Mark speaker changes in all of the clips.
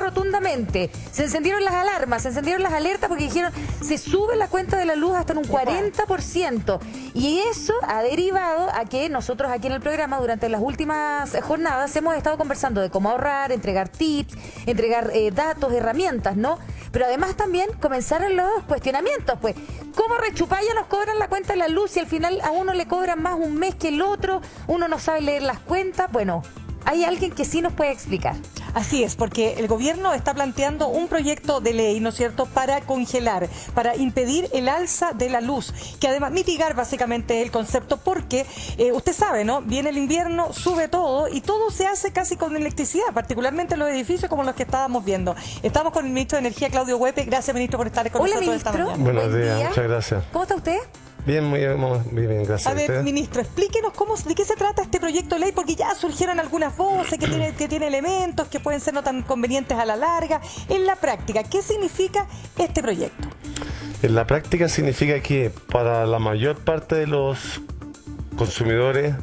Speaker 1: rotundamente. Se encendieron las alarmas, se encendieron las alertas porque dijeron, se sube la cuenta de la luz hasta en un 40%. Y eso ha derivado a que nosotros aquí en el programa, durante las últimas jornadas, hemos estado conversando de cómo ahorrar, entregar tips, entregar datos, herramientas, ¿no? Pero además también comenzaron los cuestionamientos, pues, ¿cómo rechupalla nos cobran la cuenta de la luz y al final a uno le cobran más un mes que el otro? Uno no sabe leer las cuentas. Bueno, hay alguien que sí nos puede explicar.
Speaker 2: Así es, porque el gobierno está planteando un proyecto de ley, ¿no es cierto?, para congelar, para impedir el alza de la luz, que además mitigar básicamente el concepto, porque usted sabe, ¿no?, viene el invierno, sube todo y todo se hace casi con electricidad, particularmente en los edificios como los que estábamos viendo. Estamos con el ministro de Energía, Claudio Huepe. Gracias, ministro, por estar con nosotros esta mañana.
Speaker 3: Buenos días, muchas gracias.
Speaker 1: ¿Cómo está usted?
Speaker 3: Bien, muy bien, gracias.
Speaker 2: A ver, ministro, explíquenos de qué se trata este proyecto de ley, porque ya surgieron algunas voces que tiene elementos que pueden ser no tan convenientes a la larga. En la práctica, ¿qué significa este proyecto?
Speaker 3: En la práctica significa que para la mayor parte de los consumidores,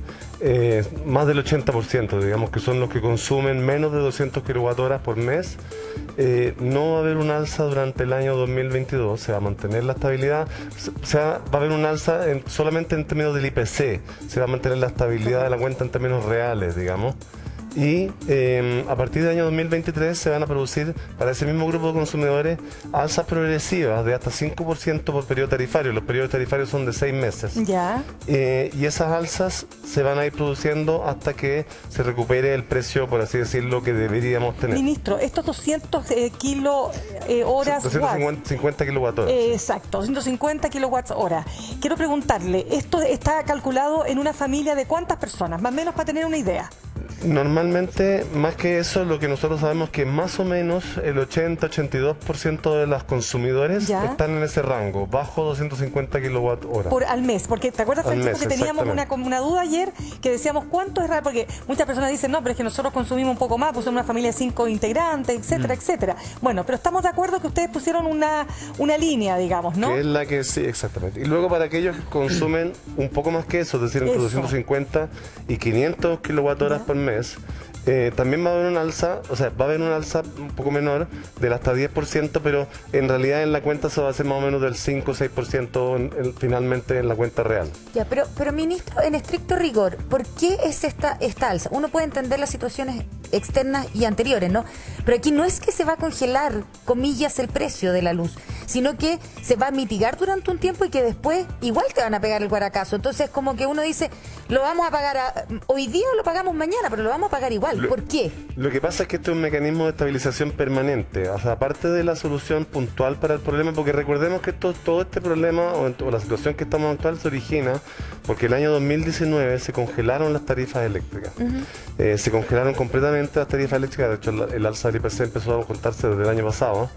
Speaker 3: más del 80%, digamos que son los que consumen menos de 200 kWh por mes, no va a haber un alza durante el año 2022, se va a mantener la estabilidad, va a haber un alza solamente en términos del IPC, se va a mantener la estabilidad de la cuenta en términos reales, digamos. Y a partir del año 2023 se van a producir para ese mismo grupo de consumidores alzas progresivas de hasta 5% por periodo tarifario. Los periodos tarifarios son de 6 meses.
Speaker 2: Ya.
Speaker 3: Y esas alzas se van a ir produciendo hasta que se recupere el precio, por así decirlo, que deberíamos tener.
Speaker 2: Ministro, estos 200 kilohoras...
Speaker 3: 250 kilowatts.
Speaker 2: Exacto, 250 kilowatts hora. Quiero preguntarle, ¿esto está calculado en una familia de cuántas personas? Más o menos para tener una idea.
Speaker 3: Normalmente, más que eso, lo que nosotros sabemos que más o menos el 80-82% de los consumidores están en ese rango, bajo 250 kWh.
Speaker 2: Al mes, porque ¿te acuerdas, Francisco, que teníamos una duda ayer que decíamos cuánto es real? Porque muchas personas dicen, no, pero es que nosotros consumimos un poco más, pues somos una familia de 5 integrantes, etcétera, etcétera. Bueno, pero estamos de acuerdo que ustedes pusieron una línea, digamos, ¿no?
Speaker 3: Que es la que sí, exactamente. Y luego para aquellos que consumen un poco más que eso, es decir, entre 250 y 500 kWh por mes, también va a haber un alza, o sea, va a haber un alza un poco menor del hasta 10%, pero en realidad en la cuenta se va a hacer más o menos del 5 o 6% finalmente en la cuenta real.
Speaker 1: Ya, pero ministro, en estricto rigor, ¿por qué es esta alza? Uno puede entender las situaciones externas y anteriores, ¿no? Pero aquí no es que se va a congelar, comillas, el precio de la luz, sino que se va a mitigar durante un tiempo y que después igual te van a pegar el guaracazo. Entonces, como que uno dice, lo vamos a pagar hoy día o lo pagamos mañana, pero lo vamos a pagar igual. ¿Por qué?
Speaker 3: Lo que pasa es que este es un mecanismo de estabilización permanente, o sea, aparte de la solución puntual para el problema, porque recordemos que todo este problema o la situación que estamos actual se origina porque el año 2019 se congelaron las tarifas eléctricas. Se congelaron completamente las tarifas eléctricas, de hecho el alza del IPC empezó a contarse desde el año pasado.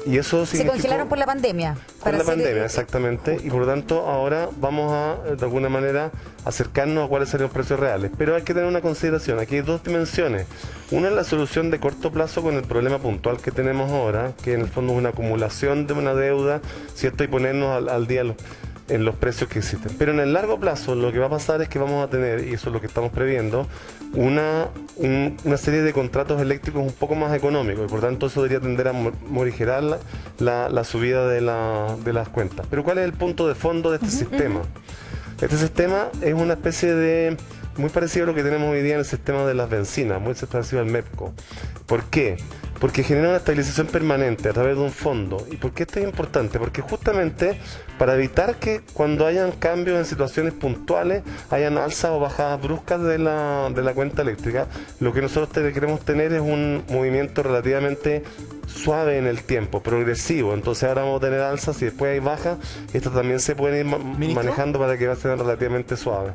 Speaker 3: Y eso
Speaker 1: se congelaron por la pandemia.
Speaker 3: Por la pandemia, exactamente. Y por lo tanto, ahora vamos a, de alguna manera, acercarnos a cuáles serían los precios reales. Pero hay que tener una consideración. Aquí hay dos dimensiones. Una es la solución de corto plazo con el problema puntual que tenemos ahora, que en el fondo es una acumulación de una deuda, ¿cierto? Y ponernos al día en los precios que existen. Pero en el largo plazo lo que va a pasar es que vamos a tener, y eso es lo que estamos previendo, una serie de contratos eléctricos un poco más económicos y por tanto eso debería tender a morigerar la subida de las cuentas. Pero ¿cuál es el punto de fondo de este sistema? Este sistema es una especie de... muy parecido a lo que tenemos hoy día en el sistema de las bencinas, muy parecido al MEPCO. ¿Por qué? Porque genera una estabilización permanente a través de un fondo. ¿Y por qué esto es importante? Porque justamente para evitar que cuando hayan cambios en situaciones puntuales, hayan alzas o bajadas bruscas de la cuenta eléctrica, lo que nosotros queremos tener es un movimiento relativamente suave en el tiempo, progresivo. Entonces ahora vamos a tener alzas y después hay bajas. Esto también se puede ir manejando para que va a ser relativamente suave.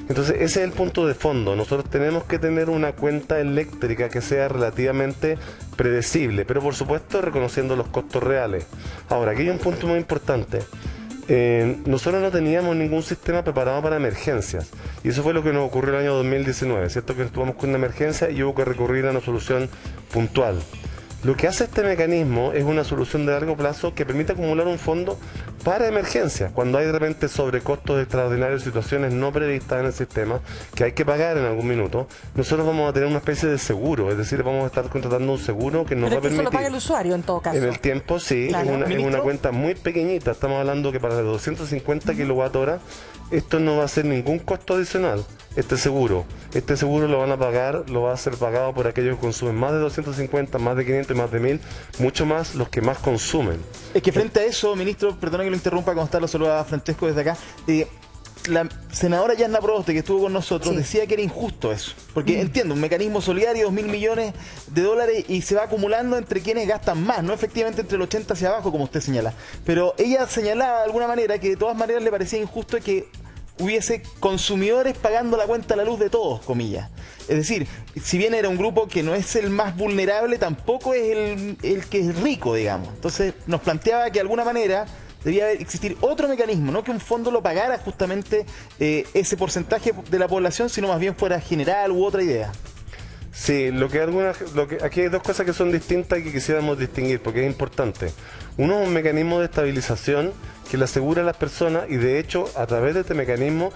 Speaker 3: Entonces ese es el punto de fondo. Nosotros tenemos que tener una cuenta eléctrica que sea relativamente predecible, pero por supuesto reconociendo los costos reales. Ahora, aquí hay un punto muy importante. Nosotros no teníamos ningún sistema preparado para emergencias y eso fue lo que nos ocurrió el año 2019, ¿cierto? Que estuvimos con una emergencia y hubo que recurrir a una solución puntual. Lo que hace este mecanismo es una solución de largo plazo que permite acumular un fondo para emergencias, cuando hay de repente sobrecostos extraordinarios, situaciones no previstas en el sistema que hay que pagar en algún minuto, nosotros vamos a tener una especie de seguro, es decir, vamos a estar contratando un seguro que nos va a permitir...
Speaker 2: Pero eso lo paga el usuario en todo caso.
Speaker 3: En el tiempo, sí,
Speaker 2: Claro.
Speaker 3: es una cuenta muy pequeñita, estamos hablando que para los 250 kilowatt-horas esto no va a ser ningún costo adicional. Este seguro lo van a pagar, lo va a ser pagado por aquellos que consumen más de 250, más de 500 y más de 1000, mucho más los que más consumen.
Speaker 4: Es que frente a eso, ministro, perdona que lo interrumpa, como está, lo saluda Francesco desde acá. La senadora Yasna Proboste, que estuvo con nosotros, decía que era injusto eso. Porque entiendo, un mecanismo solidario, 2.000 millones de dólares, y se va acumulando entre quienes gastan más, no efectivamente entre el 80 hacia abajo, como usted señala. Pero ella señalaba de alguna manera que de todas maneras le parecía injusto que hubiese consumidores pagando la cuenta a la luz de todos, comillas. Es decir, si bien era un grupo que no es el más vulnerable, tampoco es el que es rico, digamos. Entonces nos planteaba que de alguna manera debía existir otro mecanismo, no que un fondo lo pagara justamente ese porcentaje de la población, sino más bien fuera general u otra idea.
Speaker 3: Sí, aquí hay dos cosas que son distintas y que quisiéramos distinguir, porque es importante. Uno es un mecanismo de estabilización que le asegura a las personas, y de hecho, a través de este mecanismo,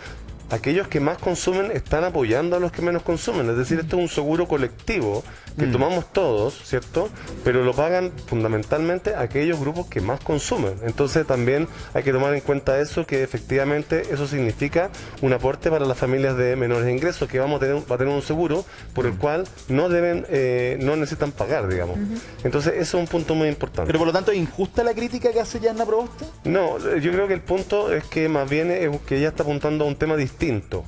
Speaker 3: aquellos que más consumen están apoyando a los que menos consumen. Es decir, esto es un seguro colectivo que tomamos todos, ¿cierto? Pero lo pagan fundamentalmente aquellos grupos que más consumen. Entonces también hay que tomar en cuenta eso, que efectivamente eso significa un aporte para las familias de menores ingresos, que va a tener un seguro por el cual no necesitan pagar, digamos. Entonces eso es un punto muy importante.
Speaker 4: Pero por lo tanto, ¿es injusta la crítica que hace Yasna Proboste?
Speaker 3: No, yo creo que el punto es que más bien es que ella está apuntando a un tema distinto.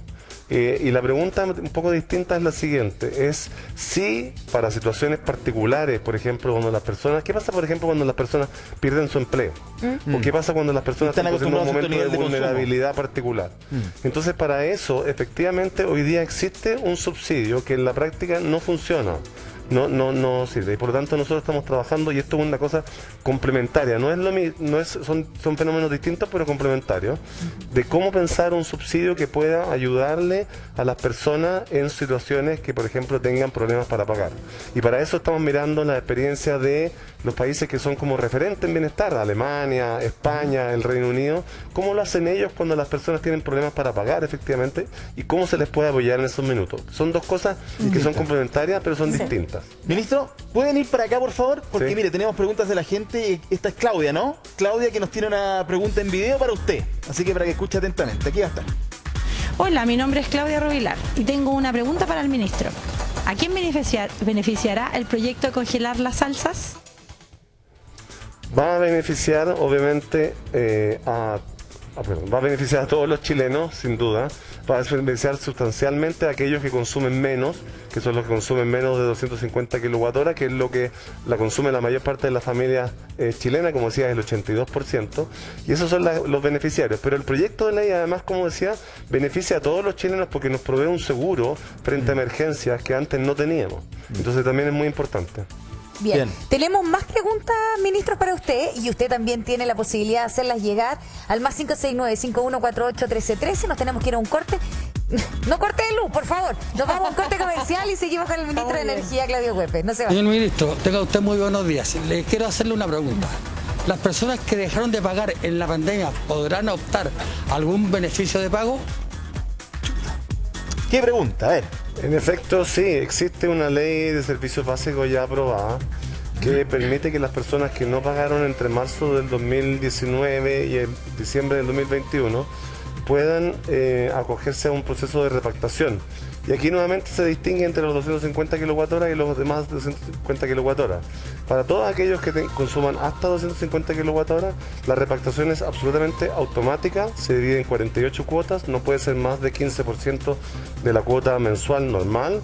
Speaker 3: Y la pregunta un poco distinta es la siguiente, es si para situaciones particulares, por ejemplo, cuando las personas, ¿qué pasa por ejemplo cuando las personas pierden su empleo? ¿O qué pasa cuando las personas están en un momento de vulnerabilidad particular? Entonces para eso, efectivamente, hoy día existe un subsidio que en la práctica no funciona. No sirve, y por lo tanto nosotros estamos trabajando, y esto es una cosa complementaria, no es lo mismo, son fenómenos distintos pero complementarios, de cómo pensar un subsidio que pueda ayudarle a las personas en situaciones que por ejemplo tengan problemas para pagar. Y para eso estamos mirando la experiencia de los países que son como referentes en bienestar, Alemania, España, el Reino Unido, cómo lo hacen ellos cuando las personas tienen problemas para pagar efectivamente, y cómo se les puede apoyar en esos minutos. Son dos cosas que son complementarias pero son distintas.
Speaker 4: Ministro, ¿pueden ir para acá, por favor? Porque
Speaker 3: Sí.
Speaker 4: mire, tenemos preguntas de la gente. Esta es Claudia, ¿no? Claudia, que nos tiene una pregunta en video para usted. Así que para que escuche atentamente. Aquí va a estar.
Speaker 5: Hola, mi nombre es Claudia Rubilar y tengo una pregunta para el ministro. ¿A quién beneficiará el proyecto de congelar las salsas?
Speaker 3: Va a beneficiar obviamente va a beneficiar a todos los chilenos, sin duda. Va a beneficiar sustancialmente a aquellos que consumen menos, que son los que consumen menos de 250 kWh, que es lo que la consume la mayor parte de las familias chilenas, como decía, el 82%. Y esos son los beneficiarios. Pero el proyecto de ley, además, como decía, beneficia a todos los chilenos porque nos provee un seguro frente a emergencias que antes no teníamos. Entonces también es muy importante.
Speaker 1: Bien.
Speaker 4: Bien.
Speaker 1: Tenemos más preguntas, ministros, para usted, y usted también tiene la posibilidad de hacerlas llegar al más 569-5148-1313. Nos tenemos que ir a un corte. No corte de luz, por favor. Nos vamos a un corte comercial y seguimos con el ministro de Energía, Claudio Huepes. No se va.
Speaker 6: Señor ministro, tenga usted muy buenos días. Le quiero hacerle una pregunta. ¿Las personas que dejaron de pagar en la pandemia podrán optar a algún beneficio de pago?
Speaker 4: ¿Qué pregunta? A ver.
Speaker 3: En efecto, sí, existe una ley de servicios básicos ya aprobada que permite que las personas que no pagaron entre marzo del 2019 y diciembre del 2021 puedan acogerse a un proceso de repactación. Y aquí nuevamente se distingue entre los 250 kWh y los demás 250 kWh. Para todos aquellos que consuman hasta 250 kWh, la repactación es absolutamente automática, se divide en 48 cuotas, no puede ser más de 15% de la cuota mensual normal,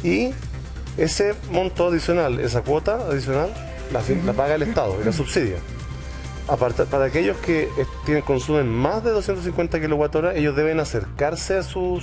Speaker 3: y ese monto adicional, esa cuota adicional, la paga el Estado y la subsidia. Aparte, para aquellos que consumen más de 250 kWh, ellos deben acercarse a su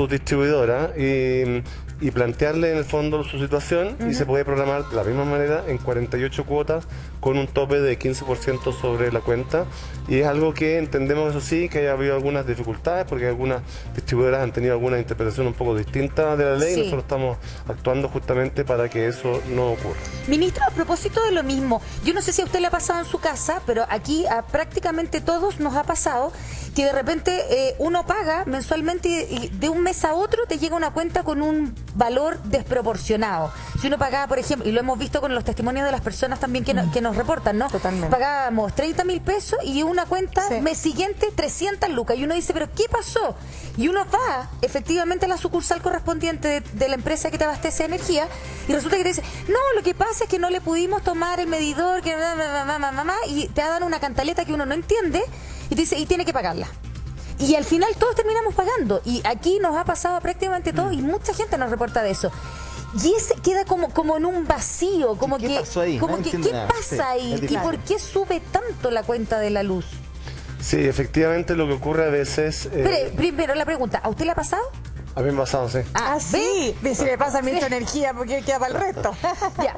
Speaker 3: distribuidora y y plantearle en el fondo su situación y se puede programar de la misma manera en 48 cuotas con un tope de 15% sobre la cuenta, y es algo que entendemos, eso sí, que haya habido algunas dificultades porque algunas distribuidoras han tenido alguna interpretación un poco distinta de la ley.
Speaker 1: Sí.
Speaker 3: Nosotros estamos actuando justamente para que eso no ocurra.
Speaker 1: Ministro, a propósito de lo mismo, yo no sé si a usted le ha pasado en su casa, pero aquí a prácticamente todos nos ha pasado que de repente uno paga mensualmente y de un mes a otro te llega una cuenta con un valor desproporcionado. Si uno pagaba, por ejemplo, y lo hemos visto con los testimonios de las personas también que nos reportan, ¿no?
Speaker 2: Totalmente.
Speaker 1: Pagábamos 30.000 pesos y una cuenta
Speaker 2: Sí.
Speaker 1: mes siguiente 300 lucas. Y uno dice, ¿pero qué pasó? Y uno va efectivamente a la sucursal correspondiente de la empresa que te abastece de energía y resulta que te dice, no, lo que pasa es que no le pudimos tomar el medidor, que y te dan una cantaleta que uno no entiende y te dice, y tiene que pagarla. Y al final todos terminamos pagando. Y aquí nos ha pasado a prácticamente todo y mucha gente nos reporta de eso. Y ese queda como en un vacío, como
Speaker 4: ¿Qué
Speaker 1: que,
Speaker 4: pasó ahí?
Speaker 1: como
Speaker 4: No
Speaker 1: que
Speaker 4: entiendo
Speaker 1: ¿qué
Speaker 4: nada.
Speaker 1: pasa
Speaker 4: Sí,
Speaker 1: ahí?
Speaker 4: es
Speaker 1: ¿Y
Speaker 4: difícil.
Speaker 1: por qué sube tanto la cuenta de la luz?
Speaker 3: Sí, efectivamente lo que ocurre a veces...
Speaker 1: Primero la pregunta, ¿a usted le ha pasado?
Speaker 3: a mí me ha pasado, sí.
Speaker 2: Ah, sí. Ve si le pasa a ministro de Energía porque queda para el resto.
Speaker 1: Ya.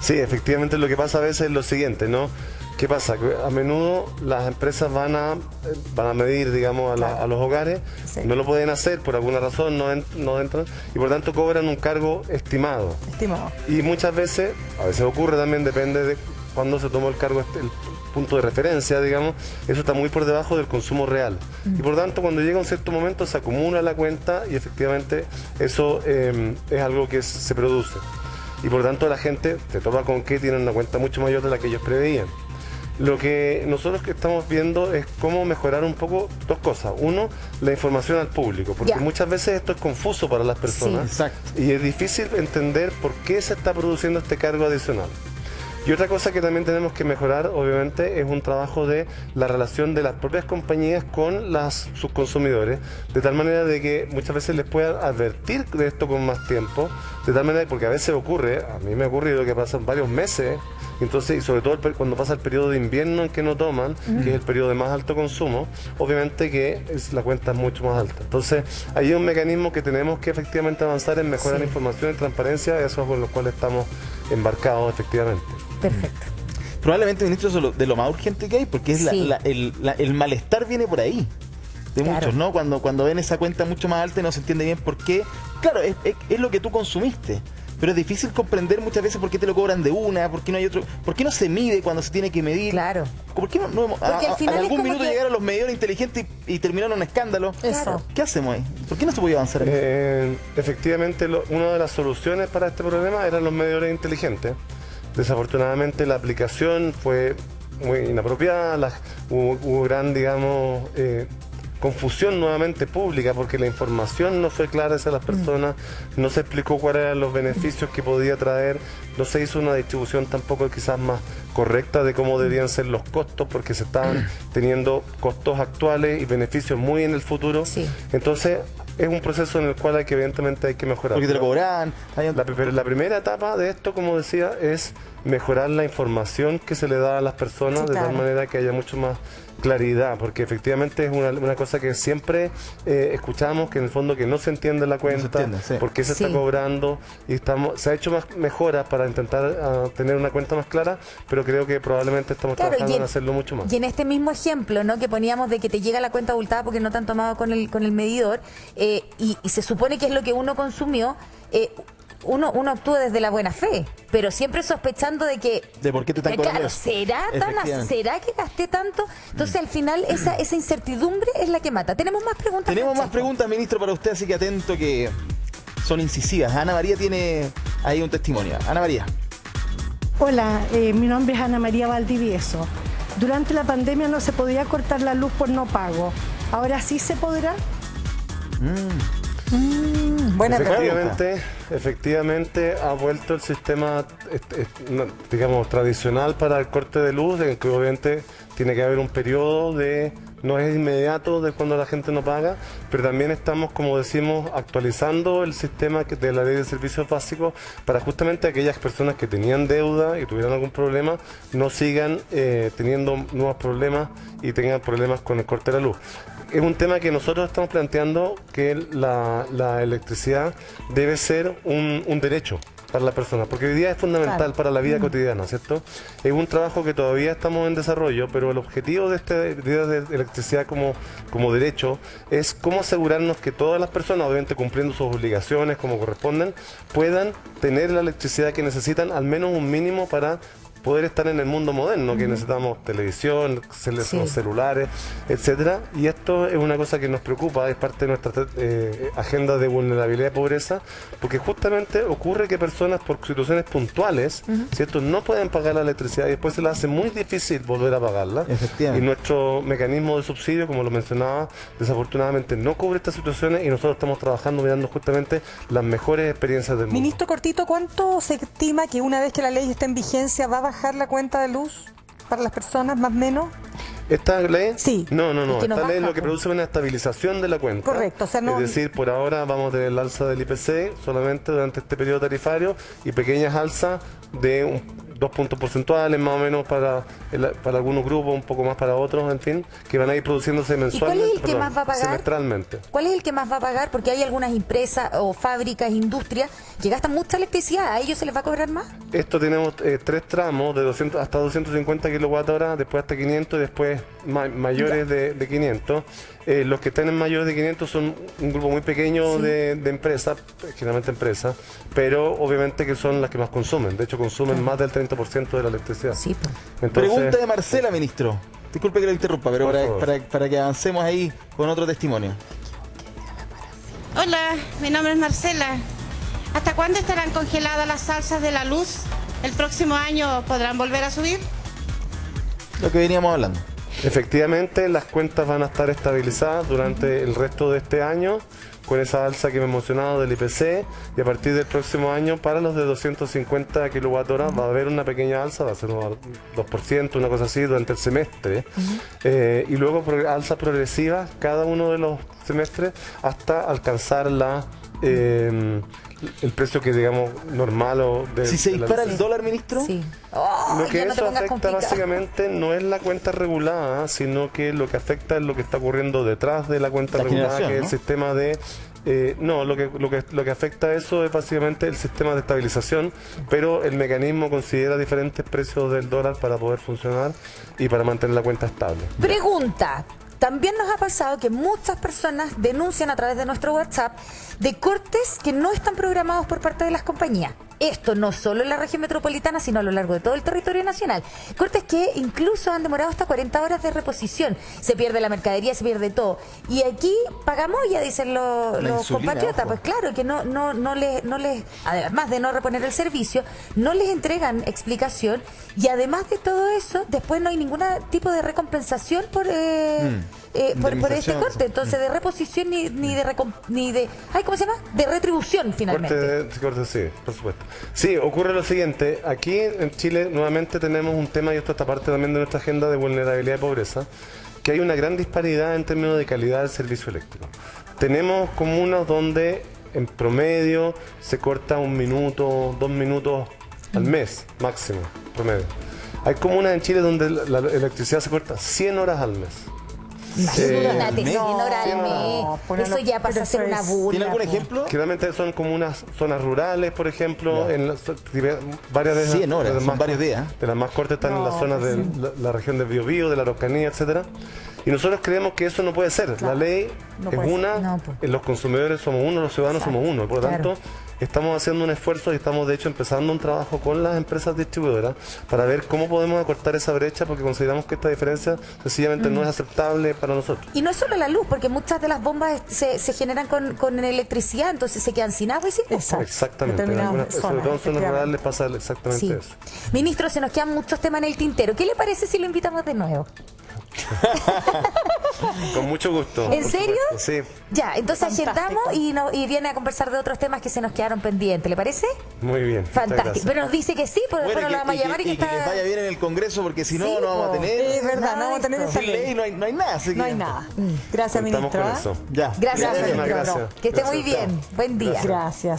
Speaker 3: Sí, efectivamente lo que pasa a veces es lo siguiente, ¿no? ¿Qué pasa? Que a menudo las empresas van a medir, digamos, a los hogares,
Speaker 2: Sí.
Speaker 3: no lo pueden hacer por alguna razón, no entran, y por tanto cobran un cargo estimado.
Speaker 2: Estimado.
Speaker 3: Y muchas veces, a veces ocurre también, depende de cuándo se tomó el cargo, el punto de referencia, digamos, eso está muy por debajo del consumo real. Y por tanto, cuando llega un cierto momento, se acumula la cuenta y efectivamente eso es algo que se produce. Y por tanto, la gente se topa con que tienen una cuenta mucho mayor de la que ellos preveían. Lo que nosotros que estamos viendo es cómo mejorar un poco dos cosas. Uno, la información al público, porque
Speaker 1: Ya.
Speaker 3: muchas veces esto es confuso para las personas.
Speaker 1: Sí.
Speaker 4: Exacto.
Speaker 3: Y es difícil entender por qué se está produciendo este cargo adicional. Y otra cosa que también tenemos que mejorar, obviamente, es un trabajo de la relación de las propias compañías con sus consumidores, de tal manera de que muchas veces les puedan advertir de esto con más tiempo, de tal manera, porque a veces ocurre, a mí me ha ocurrido que pasan varios meses, entonces, y sobre todo cuando pasa el periodo de invierno en que no toman, que es el periodo de más alto consumo, obviamente que la cuenta es mucho más alta. Entonces, ahí hay un mecanismo que tenemos que efectivamente avanzar en mejorar la información y transparencia, eso es con lo cual estamos embarcados efectivamente.
Speaker 1: Perfecto.
Speaker 4: Probablemente, ministro, eso es de lo más urgente que hay, porque es
Speaker 1: Sí.
Speaker 4: el malestar viene por ahí. De
Speaker 1: Claro.
Speaker 4: muchos, ¿no? Cuando ven esa cuenta mucho más alta y no se entiende bien por qué. Claro, es lo que tú consumiste. Pero es difícil comprender muchas veces por qué te lo cobran de una, por qué no hay otro, por qué no se mide cuando se tiene que medir.
Speaker 1: Claro.
Speaker 4: ¿Por qué no hemos,
Speaker 1: Porque al final
Speaker 4: en
Speaker 1: es
Speaker 4: algún
Speaker 1: como
Speaker 4: minuto
Speaker 1: que-
Speaker 4: llegaron los medidores inteligentes y terminaron en un escándalo?
Speaker 2: Eso.
Speaker 4: ¿Qué hacemos ahí? ¿Por qué no se puede avanzar ahí?
Speaker 3: Efectivamente, una de las soluciones para este problema eran los medidores inteligentes. Desafortunadamente la aplicación fue muy inapropiada, hubo gran, digamos, confusión nuevamente pública porque la información no fue clara hacia las personas, no se explicó cuáles eran los beneficios que podía traer, no se hizo una distribución tampoco quizás más correcta de cómo debían ser los costos porque se estaban teniendo costos actuales y beneficios muy en el futuro.
Speaker 1: Sí.
Speaker 3: Entonces es un proceso en el cual evidentemente hay que mejorar.
Speaker 4: Porque te lo cobraban.
Speaker 3: Pero la primera etapa de esto, como decía, es mejorar la información que se le da a las personas,
Speaker 2: Sí,
Speaker 3: de tal
Speaker 2: claro.
Speaker 3: manera que haya mucho más claridad, porque efectivamente es una cosa que siempre escuchamos, que en el fondo que no se entiende la cuenta,
Speaker 4: entiende, sí.
Speaker 3: por qué se
Speaker 1: Sí.
Speaker 3: está cobrando, y se ha hecho más mejoras para intentar tener una cuenta más clara, pero creo que probablemente estamos
Speaker 1: Claro,
Speaker 3: trabajando en hacerlo mucho más.
Speaker 1: Y en este mismo ejemplo, ¿no?, que poníamos de que te llega la cuenta abultada porque no te han tomado con el medidor, y se supone que es lo que uno consumió, uno actúa desde la buena fe, pero siempre sospechando de que...
Speaker 4: ¿De por qué te están cobrando
Speaker 1: Claro,
Speaker 4: eso?
Speaker 1: ¿será que gasté tanto? Entonces al final esa incertidumbre es la que mata. Tenemos más preguntas.
Speaker 4: Tenemos más
Speaker 1: Francesco?
Speaker 4: preguntas, ministro, para usted, así que atento que son incisivas. Ana María tiene ahí un testimonio. Ana María.
Speaker 7: Hola, mi nombre es Ana María Valdivieso. Durante la pandemia no se podía cortar la luz por no pago. ¿Ahora sí se podrá?
Speaker 2: Buena pregunta.
Speaker 3: Efectivamente ha vuelto el sistema, digamos, tradicional para el corte de luz, en que obviamente tiene que haber un periodo de no es inmediato de cuando la gente no paga, pero también estamos, como decimos, actualizando el sistema de la ley de servicios básicos para justamente aquellas personas que tenían deuda y tuvieran algún problema no sigan teniendo nuevos problemas y tengan problemas con el corte de la luz. Es un tema que nosotros estamos planteando, que la electricidad debe ser un derecho para la persona, porque hoy día es fundamental para la vida cotidiana, ¿cierto? Es un trabajo que todavía estamos en desarrollo, pero el objetivo de este día de electricidad como derecho es cómo asegurarnos que todas las personas, obviamente cumpliendo sus obligaciones como corresponden, puedan tener la electricidad que necesitan, al menos un mínimo para poder estar en el mundo moderno, que necesitamos televisión, los celulares, etcétera. Y esto es una cosa que nos preocupa, es parte de nuestra agenda de vulnerabilidad y pobreza, porque justamente ocurre que personas por situaciones puntuales, ¿cierto?, no pueden pagar la electricidad y después se les hace muy difícil volver a pagarla.
Speaker 4: Efectivamente.
Speaker 3: Y nuestro mecanismo de subsidio, como lo mencionaba, desafortunadamente no cubre estas situaciones y nosotros estamos trabajando mirando justamente las mejores experiencias del mundo.
Speaker 2: Ministro Cortito, ¿cuánto se estima que una vez que la ley esté en vigencia va a bajar la cuenta de luz para las personas, más o menos?
Speaker 3: ¿Esta ley?
Speaker 2: Sí.
Speaker 3: No.
Speaker 1: Es que no
Speaker 3: Esta ley
Speaker 1: baja,
Speaker 3: lo que produce es una estabilización de la cuenta.
Speaker 2: Correcto, o sea, no...
Speaker 3: Es decir, por ahora vamos a tener el alza del IPC solamente durante este periodo tarifario y pequeñas alzas de 2 puntos porcentuales más o menos para algunos grupos, un poco más para otros, en fin, que van a ir produciéndose mensualmente.
Speaker 1: ¿Y cuál es el que más va a pagar?
Speaker 3: Semestralmente.
Speaker 1: ¿Cuál es el que más va a pagar? Porque hay algunas empresas o fábricas, industrias que gastan mucha electricidad. ¿A ellos se les va a cobrar más?
Speaker 3: Esto tenemos 3 tramos de 200 hasta 250 kWh, después hasta 500 y después mayores de 500. Los que están en mayores de 500 son un grupo muy pequeño de empresas, generalmente empresas, pero obviamente que son las que más consumen. De hecho, consumen más del 30% de la electricidad.
Speaker 1: Sí, pues.
Speaker 3: Entonces,
Speaker 4: Pregunta de Marcela, ministro. Disculpe que lo interrumpa, pero para que avancemos ahí con otro testimonio.
Speaker 8: Hola, mi nombre es Marcela. ¿Hasta cuándo estarán congeladas las alzas de la luz? ¿El próximo año podrán volver a subir?
Speaker 4: Lo que veníamos hablando.
Speaker 3: efectivamente, las cuentas van a estar estabilizadas durante el resto de este año, con esa alza que me he mencionado del IPC, y a partir del próximo año para los de 250 kWh va a haber una pequeña alza, va a ser un 2%, una cosa así durante el semestre, y luego alzas progresivas cada uno de los semestres hasta alcanzar el precio que digamos normal o de...
Speaker 4: Si se dispara el dólar, ministro.
Speaker 1: Sí.
Speaker 3: Lo que eso afecta básicamente no es la cuenta regulada, sino que lo que afecta es lo que está ocurriendo detrás de la cuenta regulada, que es el sistema de... lo que afecta a eso es básicamente el sistema de estabilización, pero el mecanismo considera diferentes precios del dólar para poder funcionar y para mantener la cuenta estable.
Speaker 1: Pregunta. También nos ha pasado que muchas personas denuncian a través de nuestro WhatsApp de cortes que no están programados por parte de las compañías. Esto no solo en la región metropolitana, sino a lo largo de todo el territorio nacional. Cortes que incluso han demorado hasta 40 horas de reposición. Se pierde la mercadería, se pierde todo. Y aquí pagamos, ya dicen los compatriotas, pues claro, que no les, además de no reponer el servicio, no les entregan explicación. Y además de todo eso, después no hay ningún tipo de recompensación por este corte. Entonces, de reposición ni de ay, ¿cómo se llama? De retribución, finalmente.
Speaker 3: Corte, sí, por supuesto. Sí, ocurre lo siguiente. Aquí en Chile nuevamente tenemos un tema, y esto está parte también de nuestra agenda de vulnerabilidad y pobreza, que hay una gran disparidad en términos de calidad del servicio eléctrico. Tenemos comunas donde en promedio se corta 1 minuto, 2 minutos al mes, máximo, promedio. Hay comunas en Chile donde la electricidad se corta 100 horas al mes.
Speaker 1: Imagínate, 100 horas al mes. Eso ya pasa a ser una burla.
Speaker 4: ¿Tiene algún ejemplo?
Speaker 3: Generalmente son como unas zonas rurales, por ejemplo, en varias de
Speaker 4: 100 horas, son varios días.
Speaker 3: De las más cortas están en las zonas de la región del Biobío, de la Araucanía, etcétera. Y nosotros creemos que eso no puede ser. La ley es una, los consumidores somos uno, los ciudadanos somos uno. Por lo tanto, estamos haciendo un esfuerzo y estamos de hecho empezando un trabajo con las empresas distribuidoras para ver cómo podemos acortar esa brecha, porque consideramos que esta diferencia sencillamente no es aceptable para nosotros.
Speaker 1: Y no es solo la luz, porque muchas de las bombas se generan con electricidad, entonces se quedan sin agua y sin luz.
Speaker 3: Exactamente. Sobre todo en zonas rurales pasa exactamente eso.
Speaker 1: Ministro, se nos quedan muchos temas en el tintero. ¿Qué le parece si lo invitamos de nuevo?
Speaker 3: Con mucho gusto.
Speaker 1: ¿En
Speaker 3: por
Speaker 1: serio?
Speaker 3: supuesto. Sí,
Speaker 1: Ya, entonces
Speaker 2: Fantástico.
Speaker 1: agendamos y viene a conversar de otros temas que se nos quedaron pendientes, ¿le parece?
Speaker 3: muy bien. muchas
Speaker 1: Fantástico.
Speaker 3: gracias.
Speaker 1: Pero nos dice que sí, pues después
Speaker 4: Bueno,
Speaker 1: nos la vamos a llamar y que
Speaker 4: que les
Speaker 1: está...
Speaker 4: vaya bien en el Congreso, porque si no,
Speaker 1: Sí,
Speaker 4: no vamos a
Speaker 1: po.
Speaker 4: tener.
Speaker 2: Es verdad, no vamos a tener esa
Speaker 4: Sin ley
Speaker 2: ley.
Speaker 4: no hay nada. Así
Speaker 2: No
Speaker 4: que-
Speaker 2: hay nada. Gracias,
Speaker 3: Contamos
Speaker 2: ministro.
Speaker 3: con
Speaker 2: ¿ah?
Speaker 3: eso.
Speaker 4: Ya.
Speaker 1: Gracias,
Speaker 3: Muchísimas
Speaker 1: ministro.
Speaker 3: gracias.
Speaker 1: Que esté muy
Speaker 3: Gracias a
Speaker 1: bien. Buen día.
Speaker 2: Gracias.